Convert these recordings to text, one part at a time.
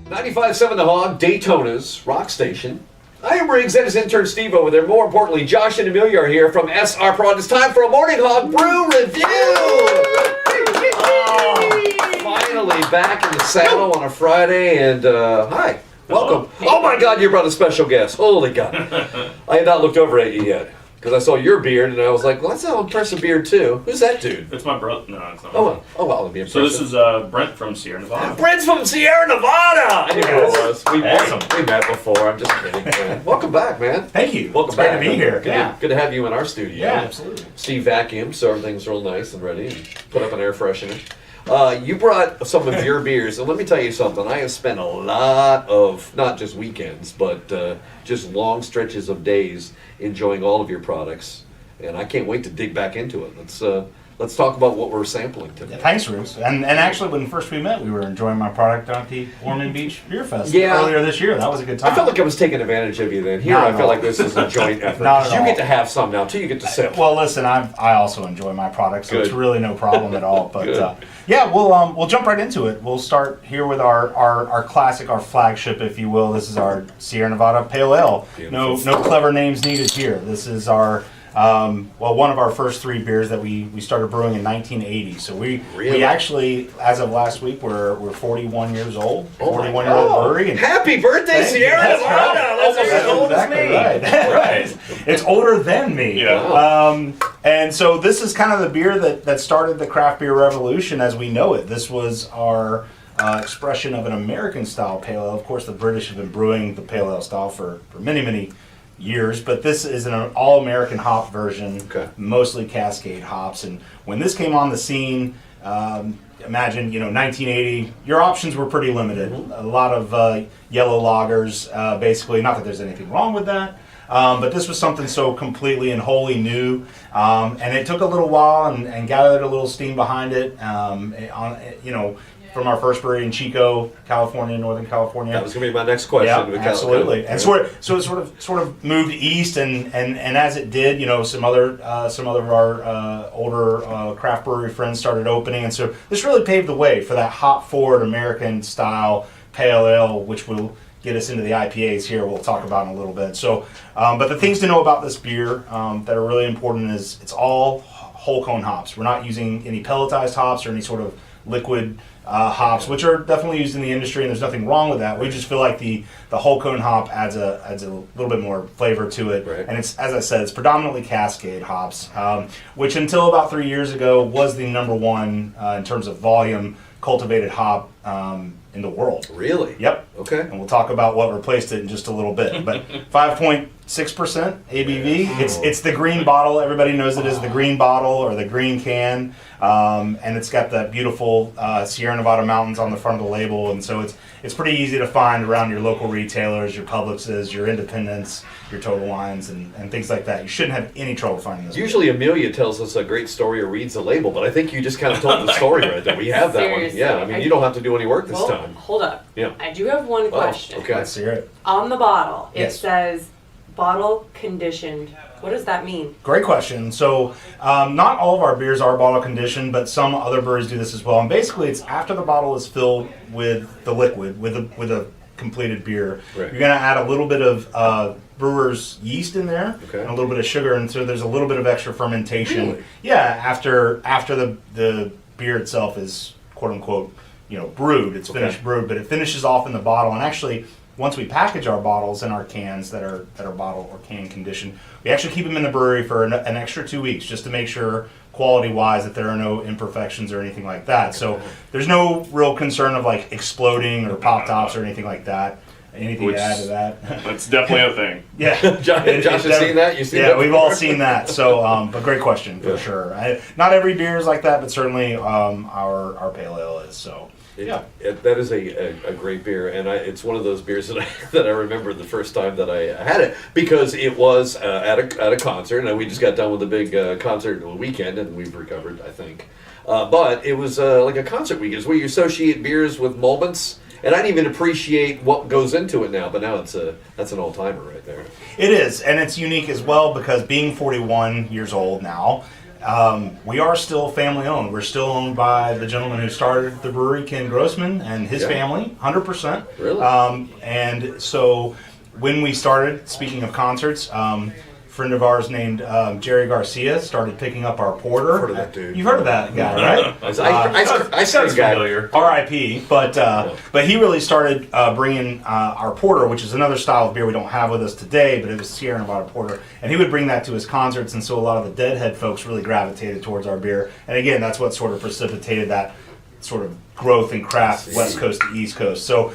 95.7 The Hog, Daytona's rock station. I am Riggs, that is intern Steve over there. More importantly, Josh and Amelia are here from SR Perrott. It's time for a Morning Hog Brew review! Finally back in the saddle on a Friday, and hi, welcome. Oh my God, you brought a special guest. Holy God. I had not looked over at you yet, because I saw your beard, and I was like, well, that's an impressive beard, too. Who's that dude? It's my brother. No, it's not. Oh, well, it'd be impressive. So this is Brent from Sierra Nevada. Brent's from Sierra Nevada! I knew who it was. We Awesome. met before. I'm just kidding, man. Welcome back, man. Thank you. Welcome It's back. great to be here. Good to have you in our studio. Yeah, absolutely. Steve vacuumed, so everything's real nice and ready, and put up an air freshener. You brought some of your beers, and let me tell you something. I have spent a lot of, not just weekends, but just long stretches of days enjoying all of your products, and I can't wait to dig back into it. Let's talk about what we're sampling today. Yeah, thanks, Bruce. And actually, when first we met, we were enjoying my product at the Ormond Beach Beer Fest earlier this year. That was a good time. I felt like I was taking advantage of you then. Here, I feel like this is a joint effort. Not at You all. get to have some now, too. You get to sip. Well, listen, I also enjoy my products, so Good. it's really no problem at all. But Good. yeah, we'll jump right into it. We'll start here with our classic, our flagship, if you will. This is our Sierra Nevada Pale Ale. No clever names needed here. This is our one of our first three beers that we started brewing in 1980. So we actually, as of last week, we're 41 years old. 41-year-old brewery. And happy birthday, Sierra That's Nevada! right. That's That's as old as exactly me. right. It's older than me. Yeah. And so this is kind of the beer that started the craft beer revolution as we know it. This was our expression of an American-style pale ale. Of course, the British have been brewing the pale ale style for many, many years, but this is an all-American hop version, mostly Cascade hops. And when this came on the scene, imagine 1980. Your options were pretty limited. A lot of yellow lagers, basically. Not that there's anything wrong with that, but this was something so completely and wholly new. And it took a little while and gathered a little steam behind it. From our first brewery in Chico, California, Northern California. That was going to be my next question. Yeah, absolutely. And so it sort of moved east, and as it did, some other of our older craft brewery friends started opening, and so this really paved the way for that hop forward American style pale ale, which will get us into the IPAs here. We'll talk about in a little bit. So, but the things to know about this beer that are really important is it's all whole cone hops. We're not using any pelletized hops or any sort of liquid hops, which are definitely used in the industry, and there's nothing wrong with that. We just feel like the whole cone hop adds a little bit more flavor to it, and it's, as I said, it's predominantly Cascade hops, which until about 3 years ago was the number one in terms of volume cultivated hop in the world. Really? Yep. Okay. And we'll talk about what replaced it in just a little bit. But 5.6% ABV. It's the green bottle. Everybody knows it as the green bottle or the green can. And it's got the beautiful Sierra Nevada mountains on the front of the label. And so it's pretty easy to find around your local retailers, your Publixes, your independents, your Total Wines, and things like that. You shouldn't have any trouble finding this. Usually Amelia tells us a great story or reads the label, but I think you just kind of told the story right there. We have that Seriously. one. Yeah, I mean, you don't have to do any work this Well, time. hold up. Yeah. I do have one question. Okay. Let's hear it. On the bottle, it Yes. says bottle conditioned. What does that mean? Great question. So, not all of our beers are bottle conditioned, but some other breweries do this as well. And basically, it's after the bottle is filled with the liquid, with a completed beer. Right. You're going to add a little bit of brewer's yeast in there, Okay. and a little bit of sugar, and so there's a little bit of extra fermentation. Really? Yeah, after the beer itself is quote unquote brewed. It's finished brewed, but it finishes off in the bottle. And actually, once we package our bottles in our cans that are bottle or can conditioned, we actually keep them in the brewery for an extra 2 weeks just to make sure quality-wise that there are no imperfections or anything like that. So there's no real concern of like exploding or pop tops or anything like that. Anything to add to that? That's definitely a thing. Yeah. Josh has seen that? You've seen that? Yeah, we've all seen that. So, but great question for sure. Not every beer is like that, but certainly our pale ale is. So. That is a great beer, and it's one of those beers that I remember the first time that I had it, because it was at a concert, and we just got done with a big concert weekend, and we've recovered, I think. But it was like a concert weekend. It's where you associate beers with moments, and I didn't even appreciate what goes into it now, but now that's an old-timer right there. It is, and it's unique as well because being 41 years old now, We are still family owned. We're still owned by the gentleman who started the brewery, Ken Grossman, and his family, 100%. Really? And so when we started, speaking of concerts, a friend of ours named Jerry Garcia started picking up our porter. I've heard of that dude. You've heard of that guy, right? I Sounds guy. familiar. R.I.P. But he really started bringing our porter, which is another style of beer we don't have with us today, but it was Sierra Nevada porter, and he would bring that to his concerts, and so a lot of the Deadhead folks really gravitated towards our beer, and again, that's what sort of precipitated that sort of growth in craft, West Coast to East Coast. So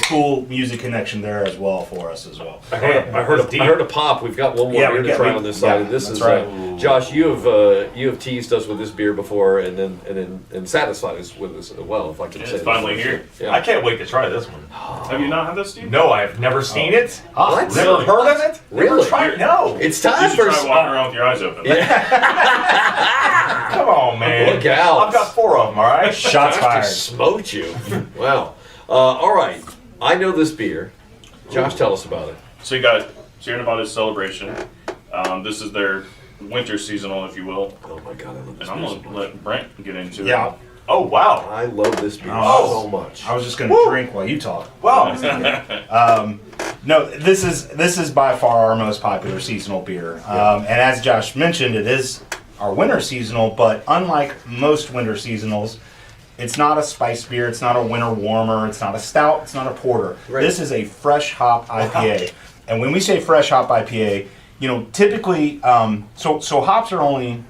cool music connection there as well for us as well. I heard a pop. We've got one more beer to try on this side. This that's is right. Josh. You have teased us with this beer before, and satisfied us with this as well. If I can say It's that. finally here. Yeah. I can't wait to try this one. Have you not had this, Steve? No, I've never seen it. What? Never Really? heard of it. Really? Never tried. No. It's You time should for try walking around with your eyes open. Come on, man. Look out. I've got 4 of them. All right. Shots Josh fired. just smoked you. Wow. All right. I know this beer. Josh, tell us about it. So you got Sierra Nevada's Celebration. This is their winter seasonal, if you will. Oh my God, I love this And I'm beer. going to let Brent get into Yeah. it. Oh wow. I love this beer Oh. so much. I was just going to drink while you talk. Wow. No, this is by far our most popular seasonal beer, and as Josh mentioned, it is our winter seasonal. But unlike most winter seasonals, it's not a spice beer. It's not a winter warmer. It's not a stout. It's not a porter. Right. This is a fresh hop IPA, and when we say fresh hop IPA, typically, so hops are only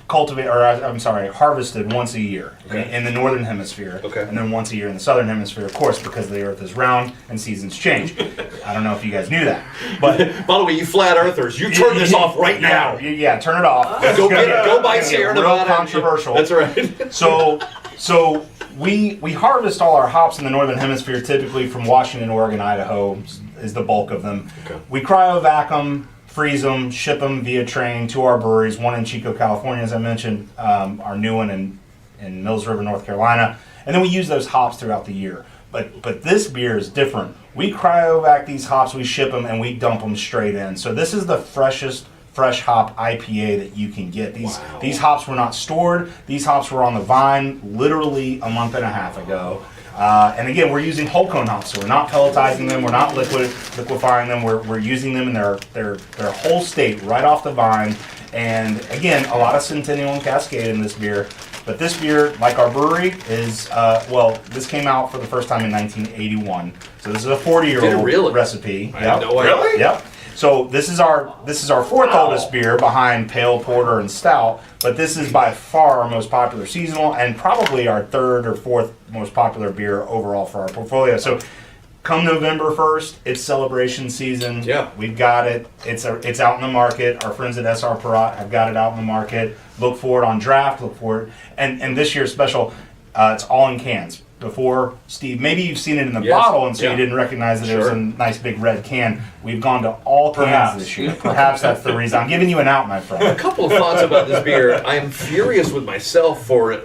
harvested once a year in the northern hemisphere, and then once a year in the southern hemisphere, of course, because the earth is round and seasons change. I don't know if you guys knew that, but By the way, you flat earthers, you turn this off right now. Yeah, turn it off. Go buy It's Sierra real Nevada. controversial. That's right. So we harvest all our hops in the northern hemisphere, typically from Washington, Oregon, Idaho is the bulk of them. Okay. We cryovac them, freeze them, ship them via train to our breweries. One in Chico, California, as I mentioned, our new one in Mills River, North Carolina, and then we use those hops throughout the year. But this beer is different. We cryovac these hops, we ship them, and we dump them straight in. So this is the freshest fresh hop IPA that you can get. These hops were not stored. These hops were on the vine literally a month and a half ago. And again, we're using whole cone hops, so we're not pelletizing them. We're not liquefying them. We're using them in their whole state right off the vine. And again, a lot of Centennial and Cascade in this beer. But this beer, like our brewery, is this came out for the first time in 1981. So this is a 40-year-old really? recipe. I had no idea. Really? Yep. So this is our fourth oldest beer behind Pale Porter and Stout, but this is by far our most popular seasonal and probably our third or fourth most popular beer overall for our portfolio. So come November 1st, it's celebration season. Yeah. We've got it. It's out in the market. Our friends at SR Perrott have got it out in the market. Look for it on draft. Look for it. And this year's special, it's all in cans. Before, Steve, maybe you've seen it in the bottle and so you didn't recognize that it was a nice big red can. We've gone to all cans this year. Perhaps that's the reason. I'm giving you an out, my friend. A couple of thoughts about this beer. I am furious with myself for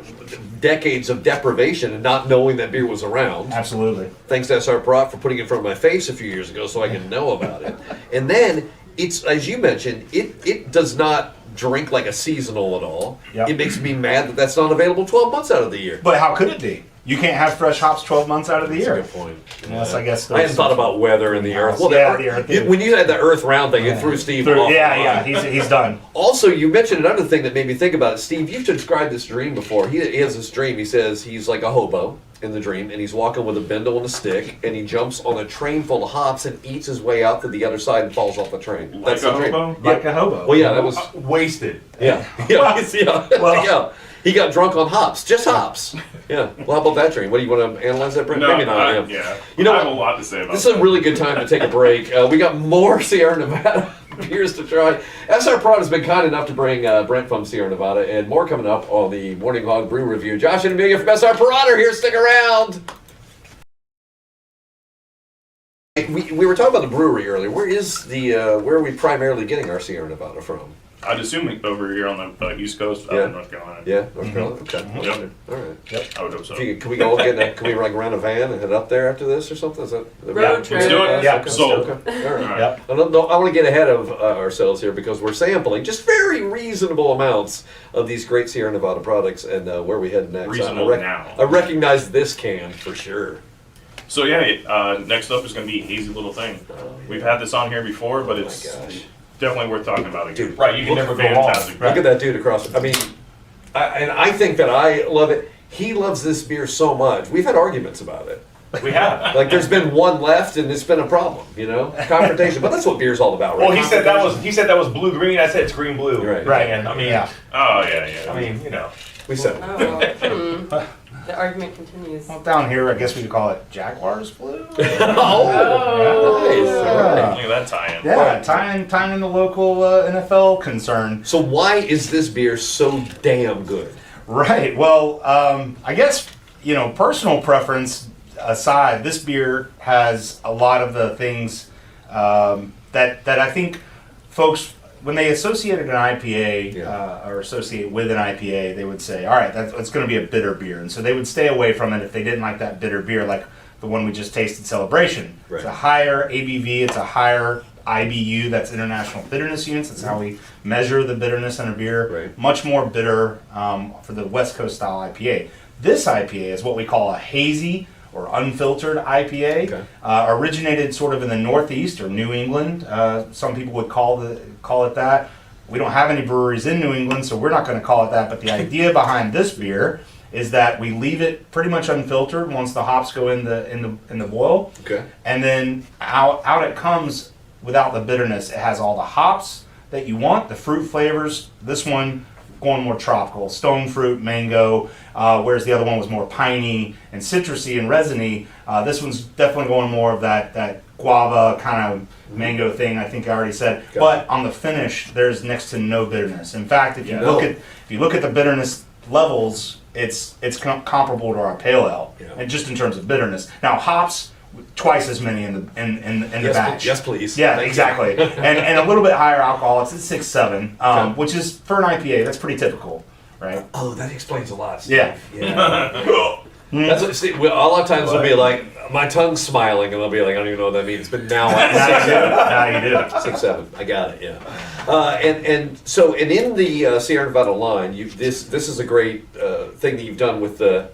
decades of deprivation and not knowing that beer was around. Absolutely. Thanks to SR Perrott for putting it in front of my face a few years ago so I can know about it. And then, it's as you mentioned, it does not drink like a seasonal at all. Yep. It makes me mad that that's not available 12 months out of the year. But how could it be? You can't have fresh hops 12 months out of the That's year. a good point. Unless I guess I hadn't thought about weather and the earth. Well, Yeah, the the earth. when you had the earth round thing, it threw Steve off. Yeah, he's done. Also, you mentioned another thing that made me think about it. Steve, you've described this dream before. He has this dream. He says he's like a hobo in the dream, and he's walking with a bindle and a stick, and he jumps on a train full of hops and eats his way out to the other side and falls off the train. Like the a dream. hobo? Like a hobo. Well, yeah, that was... Wasted. Yeah. Yeah. He got drunk on hops. Just hops. Yeah. Well, how about that dream? What do you want to analyze that, Brent? No, Maybe not. yeah. You know I have what? a lot to say about This is a really good time to take a break. We got more Sierra Nevada beers to try. SR Perrott has been kind enough to bring Brent from Sierra Nevada, and more coming up on the Morning Hog Brew Review. Josh and Amelia from SR Perrott are here. Stick around. We were talking about the brewery earlier. Where are we primarily getting our Sierra Nevada from? I'd assume over here on the East Coast, out Yeah. in North Carolina. Yeah, North Carolina. Okay. Yep. All right. I would hope so. Can we all can we like rent a van and head up there after this or something? Is that Road trip. Let's do it. Yeah. Okay. Sold. Okay. All right. Yep. I want to get ahead of ourselves here because we're sampling just very reasonable amounts of these great Sierra Nevada products, and where we head next. Reasonable now. I recognize this can for sure. So yeah, next up is going to be Hazy Little Thing. We've had this on here before, but Oh it's my gosh. definitely worth talking about again. Dude, Right, you can never go wrong. Fantastic. Look at that dude across. I mean, I think that I love it. He loves this beer so much. We've had arguments about it. We have. Like there's been one left, and it's been a problem. Confrontation. But that's what beer's all about, right? Well, he said that was blue green. I said it's green blue. Right. Right. And I mean, Yeah. Oh yeah. I mean, We said. Oh, the argument continues. Well, down here, I guess we could call it Jaguars blue. Oh, nice. All right. Look at that tie-in. Yeah, tying in the local NFL concern. So why is this beer so damn good? Right. Well, I guess, personal preference aside, this beer has a lot of the things that I think folks, when they associated an IPA or associate with an IPA, they would say, all right, it's going to be a bitter beer. And so they would stay away from it if they didn't like that bitter beer, like the one we just tasted, Celebration. Right. It's a higher ABV, it's a higher IBU, that's International Bitterness Units. That's how we measure the bitterness in a beer. Right. Much more bitter for the West Coast style IPA. This IPA is what we call a hazy or unfiltered IPA. Okay. Originated sort of in the Northeast or New England. Some people would call it that. We don't have any breweries in New England, so we're not going to call it that. But the idea behind this beer is that we leave it pretty much unfiltered once the hops go in the boil, Okay. and then out it comes without the bitterness. It has all the hops that you want, the fruit flavors. This one going more tropical, stone fruit, mango, whereas the other one was more piney and citrusy and resiny. This one's definitely going more of that guava kind of mango thing, I think I already said. Got But on the finish, there's next to no bitterness. In fact, if you Yeah. look at the bitterness levels, it's comparable to our pale ale, Yeah. and just in terms of bitterness. Now hops, twice as many in the Yes, batch. yes, please. Yeah, Thank you. exactly. and a little bit higher alcohol. It's at 6.7, Okay. which is for an IPA. That's pretty typical, right? Oh, that explains a lot. Steve. Yeah. Yeah. That's what, see, a lot of times they'll be like, my tongue's smiling, and they'll be like, I don't even know what that means. But now Now you do. 6.7. I got it. Yeah. And in the Sierra Nevada line, this is a great thing that you've done with the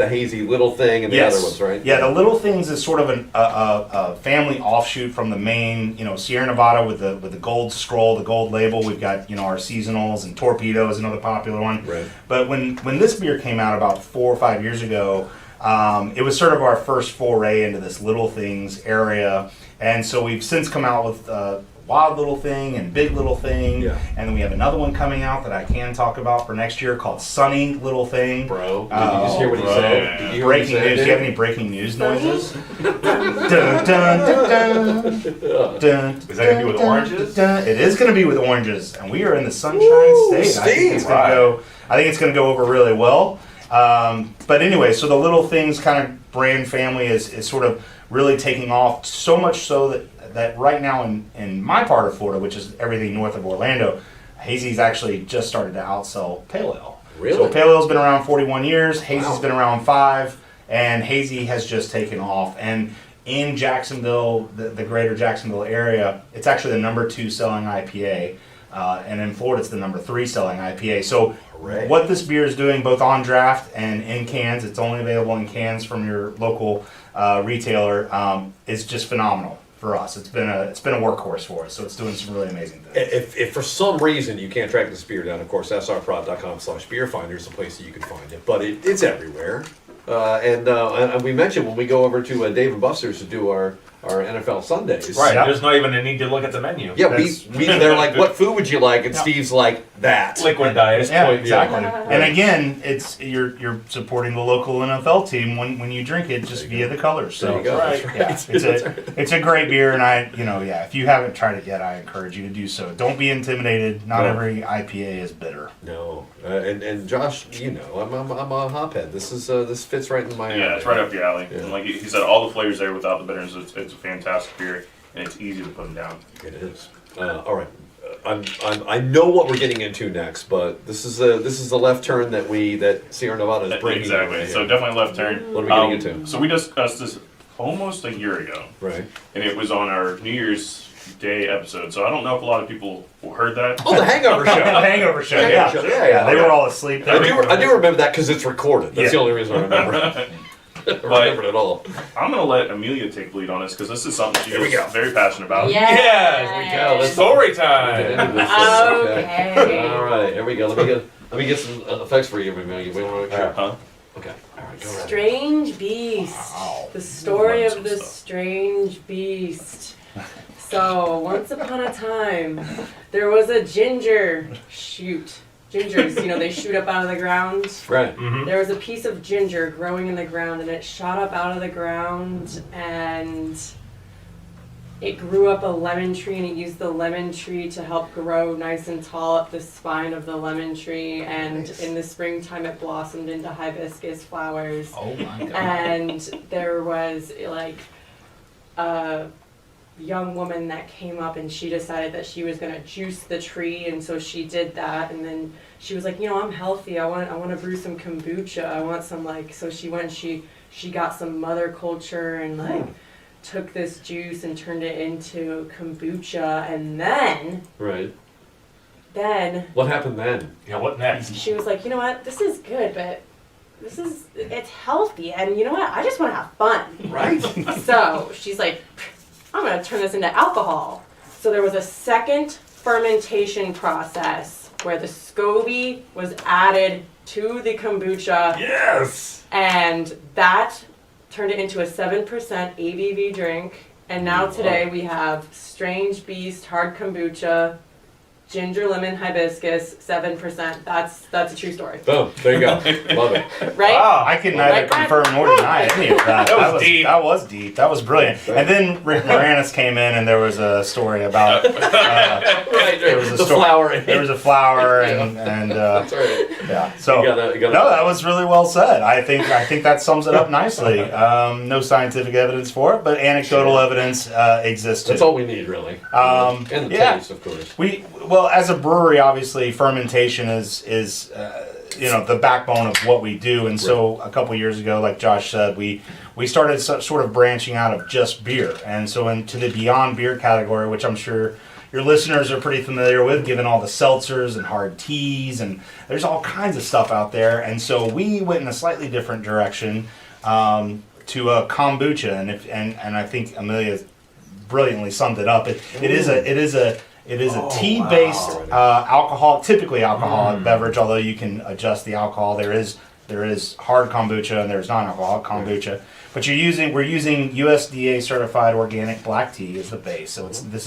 hazy little thing and the other ones, right? Yeah, the Little Things is sort of a family offshoot from the main, Sierra Nevada with the gold scroll, the gold label. We've got, our seasonals, and Torpedo is another popular one. Right. But when this beer came out about 4 or 5 years ago, it was sort of our first foray into this Little Things area. And so we've since come out with Wild Little Thing and Big Little Thing. Yeah. And then we have another one coming out that I can talk about for next year called Sunny Little Thing. Bro, did you just hear what he bro. said? Did you hear what he Breaking said? news. Do you have any breaking news noises? Dun, dun, dun, dun, dun, Is that gonna be with oranges? It is going to be with oranges, and we are in the Sunshine Woo, State. I think it's Steve, going to go. I think it's going to go over really well. But anyway, so the Little Things kind of brand family is sort of really taking off, so much so that right now in my part of Florida, which is everything north of Orlando, Hazy's actually just started to outsell Pale Ale. Really? So Pale Ale's been around 41 years, Hazy's Wow. been around 5, and Hazy has just taken off. And in Jacksonville, the greater Jacksonville area, it's actually the number 2 selling IPA. And in Florida, it's the number 3 selling IPA. So Hooray. what this beer is doing, both on draft and in cans, it's only available in cans from your local retailer, is just phenomenal for us. It's been a workhorse for us, so it's doing some really amazing things. If for some reason you can't track this beer down, of course, srprod.com/beerfinder is the place that you can find it. But it's everywhere. And we mentioned when we go over to Dave & Buster's to do our NFL Sundays. Right. Yep. There's not even a need to look at the menu. Yeah, That's- they're like, what food would you like? And Steve's like, that. Liquid diet. Yeah, point, yeah. exactly. And again, it's you're supporting the local NFL team when you drink it just via the colors. So There you go. Right. That's right. yeah, it's a great beer, and if you haven't tried it yet, I encourage you to do so. Don't be intimidated. Not No. every IPA is bitter. No, and Josh, I'm a hophead. This fits right in my alley. Yeah, it's right up your alley. Yeah. And like he said, all the flavors there without the bitterness. It's a fantastic beer, and it's easy to put them down. It is. All right. I know what we're getting into next, but this is the left turn that Sierra Nevada is bringing. Exactly. Right So here. definitely left turn. What are we getting into? So we discussed this almost a year ago, Right. and it was on our New Year's Day episode. So I don't know if a lot of people heard that. Oh, the Hangover Show. The Hangover Show. Hangover Show. Yeah. They were all asleep. I do remember that because it's recorded. That's Yeah. the only reason I remember. I remember it at all. I'm gonna let Amelia take lead on this because this is something Here we she's go. very passionate about. Yes, we go. Let's- Story Get time. into this. Okay. All right. Here we go. Let me get some effects for you, Amelia. We want to make sure. Huh? Okay. All right. Go right. Strange Beast. Wow. The story Learn of some the stuff. strange beast. So, once upon a time, there was a ginger shoot. Gingers, they shoot up out of the ground. Right. There was a piece of ginger growing in the ground, and it shot up out of the ground, and it grew up a lemon tree, and it used the lemon tree to help grow nice and tall up the spine of the lemon tree, and in the springtime it blossomed into hibiscus flowers. Oh my God. And there was like a young woman that came up, and she decided that she was going to juice the tree, and so she did that, and then she was like, I'm healthy, I want to brew some kombucha, I want some, so she went and she got some mother culture and took this juice and turned it into kombucha, and Right. then What happened then? Yeah, what next? she was like, what, this is good, but it's healthy, and you know what, I just want to have fun. Right. So she's like, I'm going to turn this into alcohol. So there was a second fermentation process where the SCOBY was added to the kombucha, Yes. and that turned it into a 7% ABV drink. And now today we have Strange Beast Hard Kombucha, ginger lemon hibiscus, 7%. That's a true story, Boom. There you go. Love it. right? Wow. I can neither Right. confirm nor deny any of that. That was deep. That was deep. That was brilliant. And then Rick Moranis came in, and there was a story about Right. there was a The story- flower. there was a flower, and That's right. yeah. So You gotta- no, that was really well said. I think that sums it up nicely. No scientific evidence for it, but anecdotal evidence exists That's too. all we need, really. Um, And the yeah. taste, of course. Well, as a brewery, obviously fermentation is the backbone of what we do, and so a couple years ago, like Josh said, we started sort of branching out of just beer, and so into the beyond beer category, which I'm sure your listeners are pretty familiar with, given all the seltzers and hard teas, and there's all kinds of stuff out there, and so we went in a slightly different direction to a kombucha, and I think Amelia brilliantly summed it up. It is a tea-based typically alcoholic beverage, although you can adjust the alcohol. There is hard kombucha and there's non-alcoholic kombucha. But we're using USDA certified organic black tea as the base. So this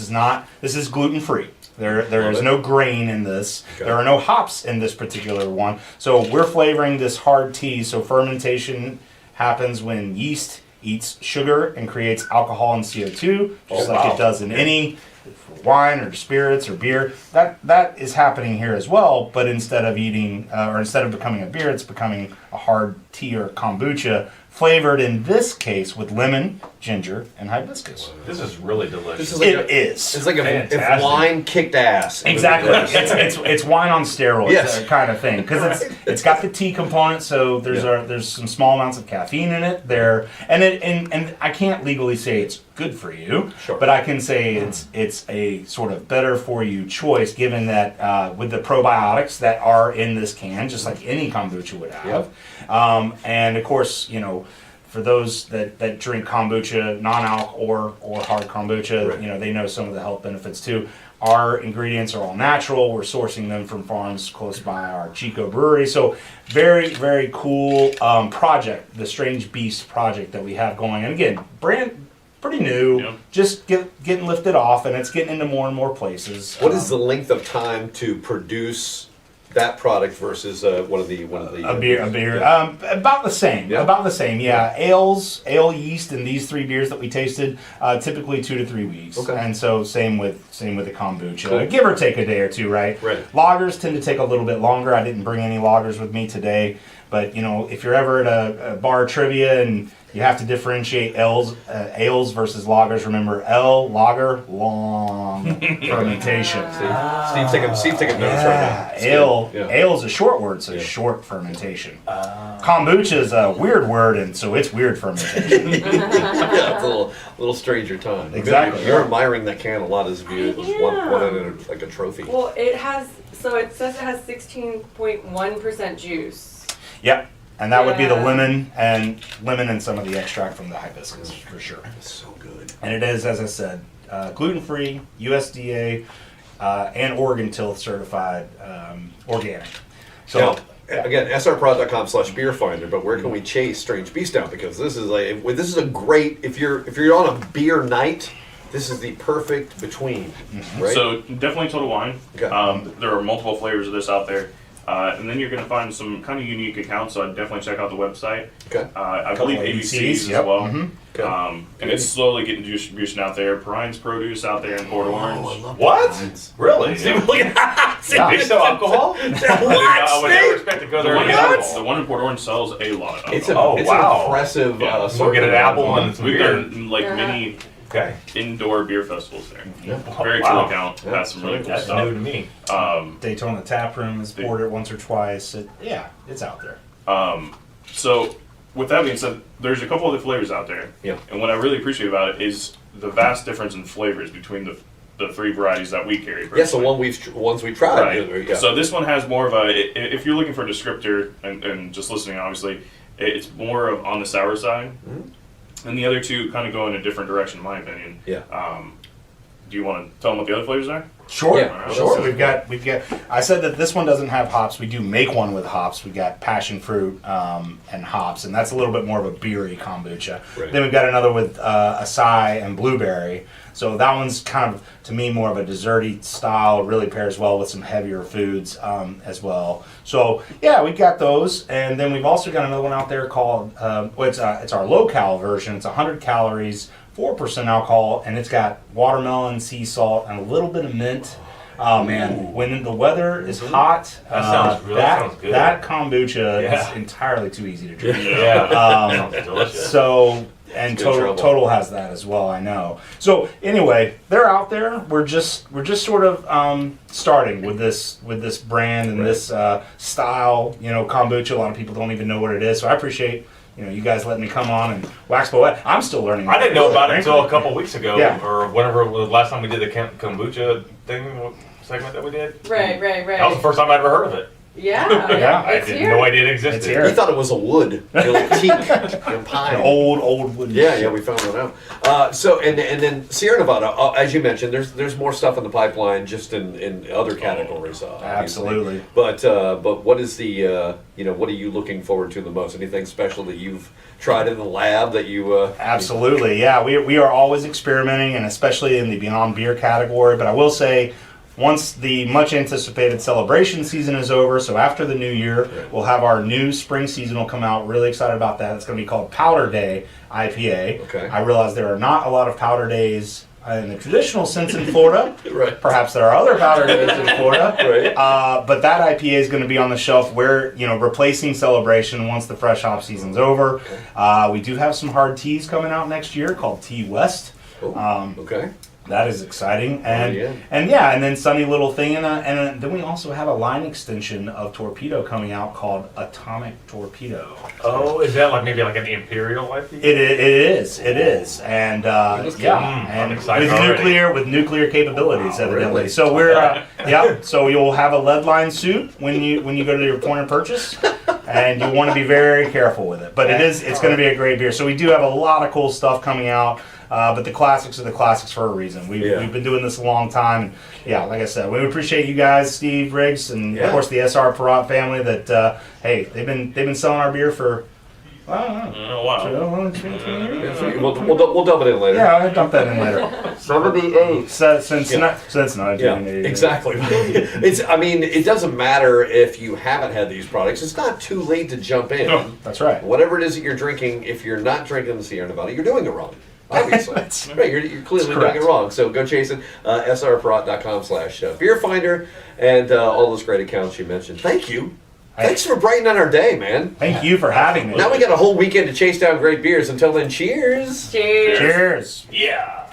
is gluten-free. There is no grain in this. Okay. There are no hops in this particular one. So we're flavoring this hard tea. So fermentation happens when yeast eats sugar and creates alcohol and CO2, just like it does in any wine or spirits or beer. That is happening here as well, but instead of becoming a beer, it's becoming a hard tea or kombucha, flavored in this case with lemon, ginger, and hibiscus. This is really delicious. This is like It is. It's like if Fantastic. wine kicked ass. Exactly. it's wine on steroids, Yes. kind of thing, because it's got the tea component. So there's some small amounts of caffeine in it there, and I can't legally say it's good for you, Sure. but I can say it's a sort of better for you choice, given that with the probiotics that are in this can, just like any kombucha would have, and of course for those that drink kombucha, non-alc or hard kombucha, Right. they know some of the health benefits too. Our ingredients are all natural. We're sourcing them from farms close by our Chico brewery. So very, very cool project, the Strange Beast project that we have going. And again, pretty new, Yep. just getting lifted off, and it's getting into more and more places. What is the length of time to produce that product versus one of the a beer? Yeah. About the same. Yeah. About the same. Yeah. Ale yeast in these three beers that we tasted, typically 2 to 3 weeks. Okay. And so same with the kombucha. Cool. Give or take a day or two, right? Right. Lagers tend to take a little bit longer. I didn't bring any lagers with me today, but if you're ever at a bar trivia and You have to differentiate ales versus lagers. Remember, lager, long fermentation. Steve's taking notes right now. It's Ale, good. Yeah. ale is a short word, so Yeah. short fermentation. Kombucha is a weird word, and so it's weird fermentation. Yeah, it's a little stranger time. Exactly. You're admiring that can a lot as if it was one am. in a, like a trophy. Well, it says it has 16.1% juice. Yep, and that would be the Yeah. lemon and some of the extract from the hibiscus for sure. It's so good. And it is, as I said, gluten-free, USDA, and Oregon Tilth certified organic. So. Now, again, srprod.com/beer finder. But where can we chase Strange Beast down? Because this is a great if you're on a beer night. This is the perfect between, right? So definitely Total Wine. Okay. There are multiple flavors of this out there. And then you're going to find some kind of unique accounts, so I'd definitely check out the website. Okay. I believe ABC's as yep. well. Mhm. Okay. And it's slowly getting distribution out there. Perine's Produce out there in Port Orange. What? Really? Look at that. Yeah. They sell alcohol? I would never expect to go The there one, and get alcohol. the one in Port Orange sells a lot of It's, alcohol. it's wow. an impressive. Yeah. We'll assortment get an of apple alcohol. and some We've beer. done like many Okay. indoor beer festivals there. Yeah. Very Wow. cool account. Yeah. Has some really cool That's stuff. new to me. Daytona Tap Room has poured it once or twice. It's out there. So, with that being said, there's a couple other flavors out there. Yeah. And what I really appreciate about it is the vast difference in flavors between the three varieties that we carry. Yes, the personally. ones we've tried. Right. Yeah. So this one has more of a. If you're looking for a descriptor and just listening, obviously, it's more of on the sour side. Mhm. And the other two kind of go in a different direction, in my opinion. Yeah. Do you want to tell them what the other flavors are? Sure, Yeah. sure. We've got. I said that this one doesn't have hops. We do make one with hops. We got passion fruit and hops, and that's a little bit more of a beery kombucha. Right. Then we've got another with acai and blueberry. So that one's kind of, to me, more of a desserty style. Really pairs well with some heavier foods as well. So yeah, we've got those, and then we've also got another one out there called. It's our low-cal version. It's 100 calories. 4% alcohol, and it's got watermelon, sea salt, and a little bit of mint. Oh man, when the weather is hot, That sounds good. that kombucha Yeah. is entirely too easy to drink. Yeah. Um, Sounds delicious. So, and Good Total, trouble. Total has that as well, I know. So anyway, they're out there. We're just sort of starting with this brand and Right. this style. Kombucha. A lot of people don't even know what it is. So I appreciate you guys letting me come on and wax poet. I'm still learning. I didn't know about it until a couple weeks ago, Yeah. or whenever the last time we did the kombucha segment that we did. Right. That was the first time I ever heard of it. Yeah. Yeah, I It's didn't here. know idea it existed. It's here. We thought it was a wood, like teak and pine. An old wooden. Yeah, we found that out. So and then Sierra Nevada, as you mentioned, there's more stuff in the pipeline, just in other categories. Obviously. Absolutely. But what is the what are you looking forward to the most? Anything special that you've tried in the lab that you? Absolutely, yeah. We are always experimenting, and especially in the Beyond Beer category. But I will say, once the much anticipated celebration season is over, so after the new year, we'll have our new spring seasonal come out. Really excited about that. It's going to be called Powder Day IPA. Okay. I realize there are not a lot of powder days in the traditional sense in Florida. Right. Perhaps there are other powder days in Florida. Right. But that IPA is going to be on the shelf where, replacing Celebration once the fresh hop season's over. We do have some hard teas coming out next year called Tea West. Okay. That is exciting, and yeah. and then sunny little thing, and then we also have a line extension of Torpedo coming out called Atomic Torpedo. Oh, is that maybe like an Imperial IPA? It is, and That's good. I'm and excited with already. nuclear capabilities, Wow, evidently. really? So we're so you'll have a lead line suit when you go to your point of purchase, and you want to be very careful with it. But it's going to be a great beer. So we do have a lot of cool stuff coming out. But the classics are the classics for a reason. We've been doing this a long time. And yeah, like I said, we appreciate you guys, Steve, Riggs, and of course the SR Perrott family. That hey, they've been selling our beer for I don't know. Oh, wow. 20 years? We'll dump it in later. Yeah, I'll dump that in later. 78. Since Yeah. 1980. Yeah, exactly. It doesn't matter if you haven't had these products. It's not too late to jump in. No. That's right. Whatever it is that you're drinking, if you're not drinking the Sierra Nevada, you're doing it wrong. Obviously. That's Right, you're clearly doing correct. it wrong. So go chase it. srperrott.com/beer finder and all those great accounts you mentioned. Thank you Thanks for brightening our day, man. Thank you for having me. Now we got a whole weekend to chase down great beers. Until then, cheers. Cheers. Cheers. Yeah.